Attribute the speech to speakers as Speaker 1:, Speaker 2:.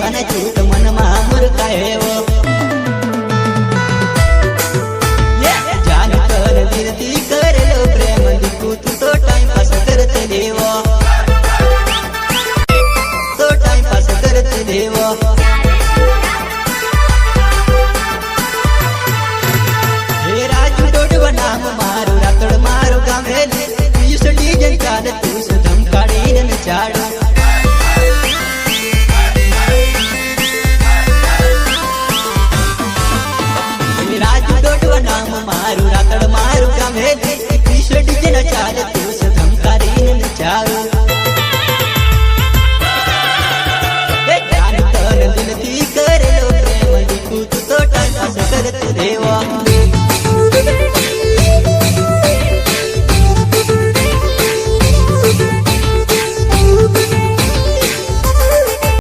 Speaker 1: અને ચૂત મનમાં મુરકાયો જાન કર દિલથી કરેલો પ્રેમ દીકું તું તો ટાઈમ પાસ કરતે દેવો તો ટાઈમ પાસ કરતે દેવો હે રાજુ ડોડવા નામ મારું રાતડ મારું ગામે પીસ ડીજન ચાલે તું ધમકાડીને નચાડો રાજુ ડોડવા નામ મારું રાતડ મારું ગામે પીસ ડીજન ચાલે તું ધમકાડીને નચાડો દિલથી કરેલો પ્રેમ દીકું તું તો ટાઈમ પાસ કરતો દેવો